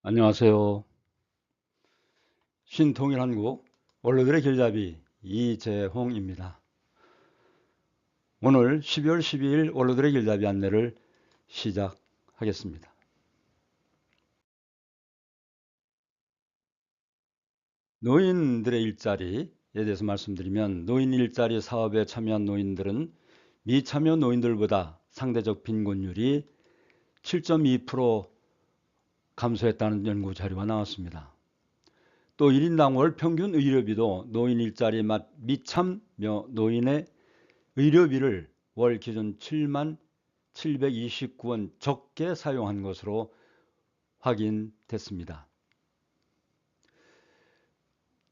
안녕하세요. 신통일한국 원로들의 길잡이 이재홍입니다. 오늘 12월 12일 원로들의 길잡이 안내를 시작하겠습니다. 노인들의 일자리에 대해서 말씀드리면 노인 일자리 사업에 참여한 노인들은 미참여 노인들보다 상대적 빈곤율이 7.2% 감소했다는 연구 자료가 나왔습니다. 또 1인당 월 평균 의료비도 노인 일자리 미참여 노인의 의료비를 월 기준 7만 729원 적게 사용한 것으로 확인됐습니다.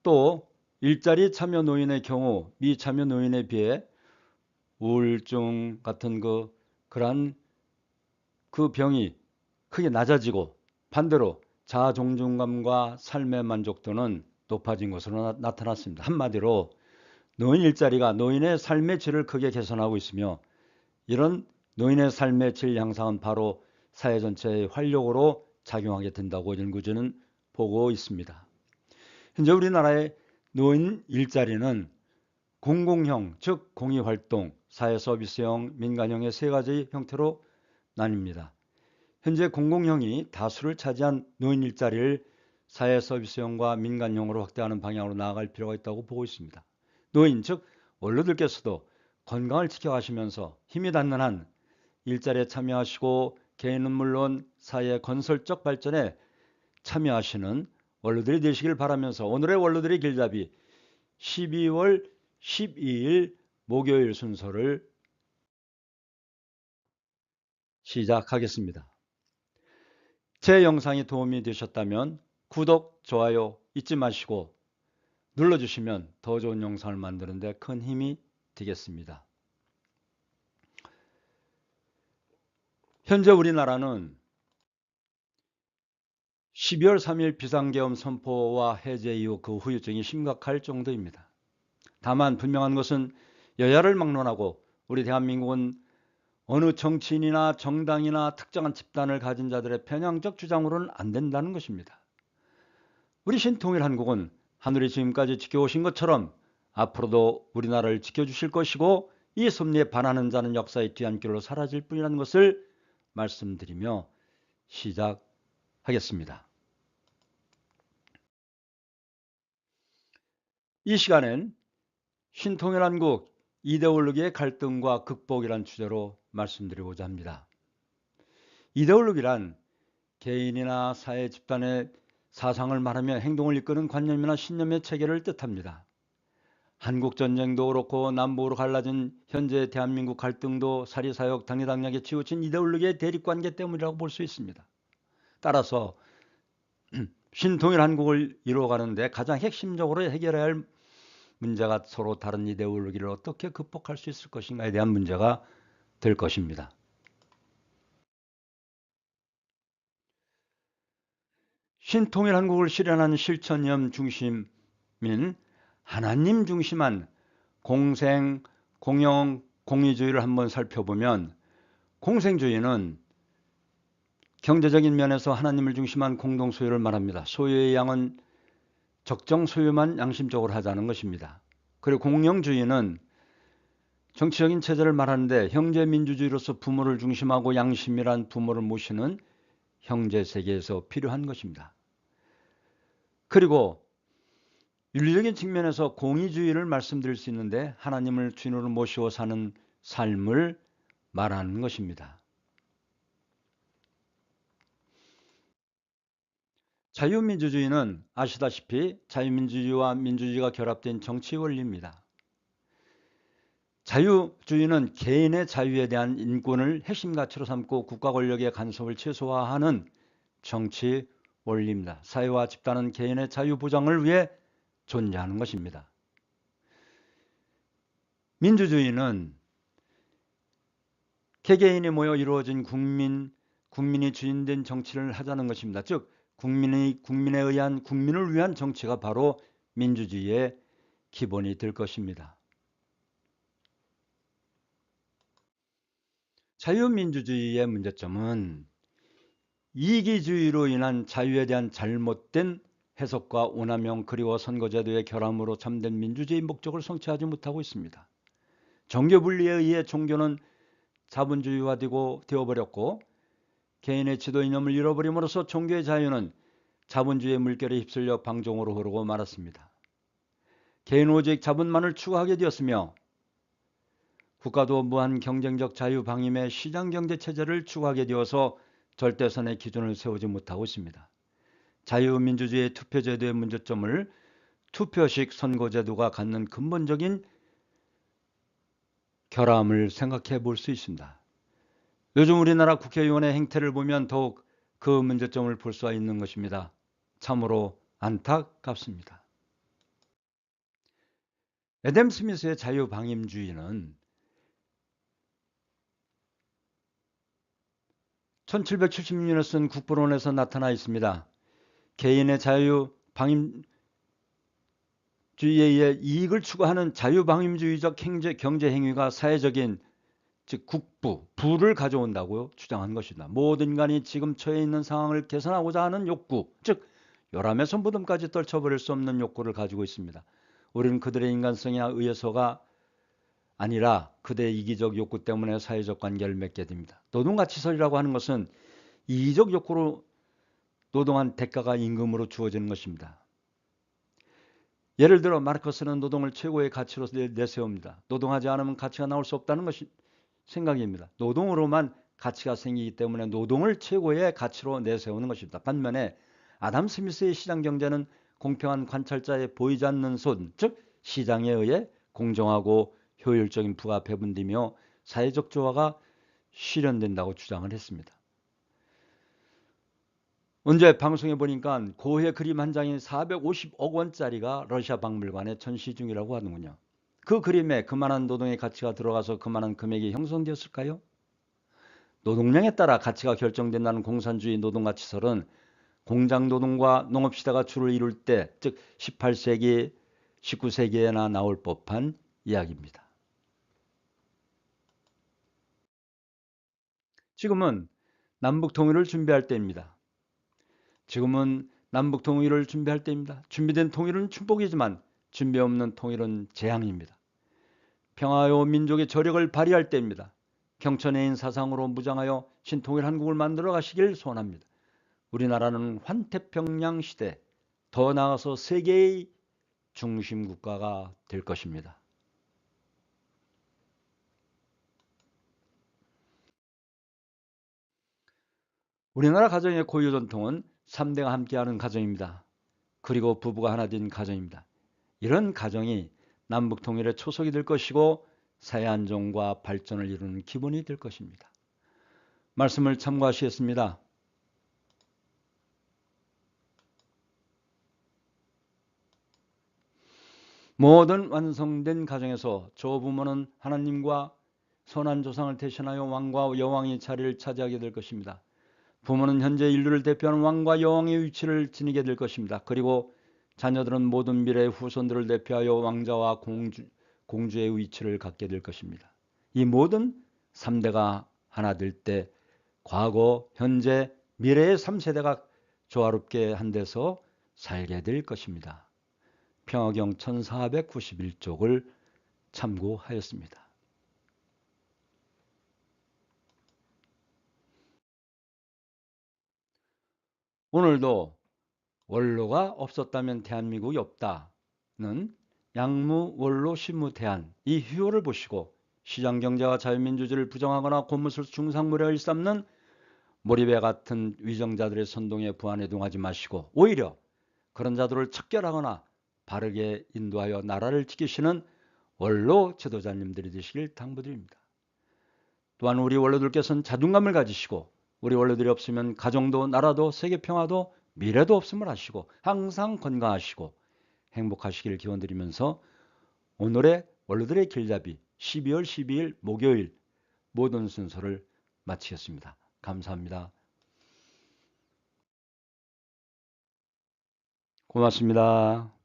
또 일자리 참여 노인의 경우 미참여 노인에 비해 우울증 같은 그러한 그 병이 크게 낮아지고 반대로 자아 존중감과 삶의 만족도는 높아진 것으로 나타났습니다. 한마디로 노인 일자리가 노인의 삶의 질을 크게 개선하고 있으며 이런 노인의 삶의 질 향상은 바로 사회 전체의 활력으로 작용하게 된다고 연구진은 보고 있습니다. 현재 우리나라의 노인 일자리는 공공형, 즉 공익활동, 사회서비스형, 민간형의 세 가지 형태로 나뉩니다. 현재 공공형이 다수를 차지한 노인 일자리를 사회서비스형과 민간형으로 확대하는 방향으로 나아갈 필요가 있다고 보고 있습니다. 노인, 즉 원로들께서도 건강을 지켜가시면서 힘이 닿는 한 일자리에 참여하시고 개인은 물론 사회 건설적 발전에 참여하시는 원로들이 되시길 바라면서 오늘의 원로들의 길잡이 12월 12일 목요일 순서를 시작하겠습니다. 제 영상이 도움이 되셨다면 구독, 좋아요 잊지 마시고 눌러주시면 더 좋은 영상을 만드는 데 큰 힘이 되겠습니다. 현재 우리나라는 12월 3일 비상계엄 선포와 해제 이후 그 후유증이 심각할 정도입니다. 다만 분명한 것은 여야를 막론하고 우리 대한민국은 어느 정치인이나 정당이나 특정한 집단을 가진 자들의 편향적 주장으로는 안 된다는 것입니다. 우리 신통일한국은 하늘이 지금까지 지켜오신 것처럼 앞으로도 우리나라를 지켜주실 것이고 이 섭리에 반하는 자는 역사의 뒤안길로 사라질 뿐이라는 것을 말씀드리며 시작하겠습니다. 이 시간엔 신통일한국 이데올로기의 갈등과 극복이란 주제로 말씀드리고자 합니다. 이데올로기란 개인이나 사회 집단의 사상을 말하며 행동을 이끄는 관념이나 신념의 체계를 뜻합니다. 한국전쟁도 그렇고 남북으로 갈라진 현재 대한민국 갈등도 사리사욕 당리당략에 치우친 이데올로기의 대립관계 때문이라고 볼 수 있습니다. 따라서 신통일 한국을 이루어가는 데 가장 핵심적으로 해결해야 할 문제가 서로 다른 이데올로기를 어떻게 극복할 수 있을 것인가에 대한 문제가 될 것입니다. 신통일 한국을 실현하는 실천념 중심인 하나님 중심한 공생, 공영, 공의주의를 한번 살펴보면 공생주의는 경제적인 면에서 하나님을 중심한 공동소유를 말합니다. 소유의 양은 적정 소유만 양심적으로 하자는 것입니다. 그리고 공영주의는 정치적인 체제를 말하는데 형제민주주의로서 부모를 중심하고 양심이란 부모를 모시는 형제세계에서 필요한 것입니다. 그리고 윤리적인 측면에서 공의주의를 말씀드릴 수 있는데 하나님을 주인으로 모시고 사는 삶을 말하는 것입니다. 자유민주주의는 아시다시피 자유민주주의와 민주주의가 결합된 정치 원리입니다. 자유주의는 개인의 자유에 대한 인권을 핵심 가치로 삼고 국가 권력의 간섭을 최소화하는 정치 원리입니다. 사회와 집단은 개인의 자유 보장을 위해 존재하는 것입니다. 민주주의는 개개인이 모여 이루어진 국민이 주인된 정치를 하자는 것입니다. 즉 국민에 의한 국민을 위한 정치가 바로 민주주의의 기본이 될 것입니다. 자유민주주의의 문제점은 이기주의로 인한 자유에 대한 잘못된 해석과 오남용 그리고 선거제도의 결함으로 참된 민주주의 목적을 성취하지 못하고 있습니다. 종교분리에 의해 종교는 자본주의화되고 되어버렸고 개인의 지도 이념을 잃어버림으로써 종교의 자유는 자본주의의 물결에 휩쓸려 방종으로 흐르고 말았습니다. 개인은 오직 자본만을 추구하게 되었으며 국가도 무한 경쟁적 자유방임의 시장경제체제를 추구하게 되어서 절대선의 기준을 세우지 못하고 있습니다. 자유민주주의 투표제도의 문제점을 투표식 선거제도가 갖는 근본적인 결함을 생각해 볼 수 있습니다. 요즘 우리나라 국회의원의 행태를 보면 더욱 그 문제점을 볼 수가 있는 것입니다. 참으로 안타깝습니다. 애덤 스미스의 자유방임주의는 1776년에 쓴 국보론에서 나타나 있습니다. 개인의 자유방임주의에 의해 이익을 추구하는 자유방임주의적 경제행위가 사회적인 즉 국부, 부를 가져온다고 주장한 것이다. 모든 인간이 지금 처해 있는 상황을 개선하고자 하는 욕구, 즉 요람에서 무덤까지 떨쳐버릴 수 없는 욕구를 가지고 있습니다. 우리는 그들의 인간성에 의해서가 아니라 그들의 이기적 욕구 때문에 사회적 관계를 맺게 됩니다. 노동가치설이라고 하는 것은 이기적 욕구로 노동한 대가가 임금으로 주어지는 것입니다. 예를 들어 마르크스는 노동을 최고의 가치로 내세웁니다. 노동하지 않으면 가치가 나올 수 없다는 것이 생각입니다. 노동으로만 가치가 생기기 때문에 노동을 최고의 가치로 내세우는 것입니다. 반면에 아담 스미스의 시장경제는 공평한 관찰자의 보이지 않는 손, 즉 시장에 의해 공정하고 효율적인 부가 배분되며 사회적 조화가 실현된다고 주장을 했습니다. 언제 방송에 보니까 고해 그림 한 장이 450억 원짜리가 러시아 박물관에 전시 중이라고 하는군요. 그 그림에 그만한 노동의 가치가 들어가서 그만한 금액이 형성되었을까요? 노동량에 따라 가치가 결정된다는 공산주의 노동가치설은 공장노동과 농업시대가 주를 이룰 때, 즉 18세기, 19세기에나 나올 법한 이야기입니다. 지금은 남북통일을 준비할 때입니다. 지금은 남북통일을 준비할 때입니다. 준비된 통일은 축복이지만 준비 없는 통일은 재앙입니다. 평화요 민족의 저력을 발휘할 때입니다. 경천해인 사상으로 무장하여 신통일 한국을 만들어 가시길 소원합니다. 우리나라는 환태평양 시대, 더 나아가서 세계의 중심 국가가 될 것입니다. 우리나라 가정의 고유 전통은 3대가 함께하는 가정입니다. 그리고 부부가 하나 된 가정입니다. 이런 가정이 남북통일의 초석이 될 것이고 사회 안정과 발전을 이루는 기본이 될 것입니다. 말씀을 참고하시겠습니다. 모든 완성된 가정에서 조부모는 하나님과 선한 조상을 대신하여 왕과 여왕의 자리를 차지하게 될 것입니다. 부모는 현재 인류를 대표하는 왕과 여왕의 위치를 지니게 될 것입니다. 그리고 자녀들은 모든 미래의 후손들을 대표하여 왕자와 공주의 위치를 갖게 될 것입니다. 이 모든 3대가 하나 될 때 과거, 현재, 미래의 3세대가 조화롭게 한 데서 살게 될 것입니다. 평화경 1491쪽을 참고하였습니다. 오늘도 원로가 없었다면 대한민국이 없다는 양무 원로 신무 대안 이 휴호를 보시고 시장경제와 자유민주주의를 부정하거나 고무술 중상모략을 일삼는 몰입에 같은 위정자들의 선동에 부안해동하지 마시고 오히려 그런 자들을 척결하거나 바르게 인도하여 나라를 지키시는 원로 지도자님들이 되시길 당부드립니다. 또한 우리 원로들께서는 자존감을 가지시고 우리 원로들이 없으면 가정도 나라도 세계평화도 미래도 없음을 아시고 항상 건강하시고 행복하시길 기원드리면서 오늘의 원로들의 길잡이 12월 12일 목요일 모든 순서를 마치겠습니다. 감사합니다. 고맙습니다.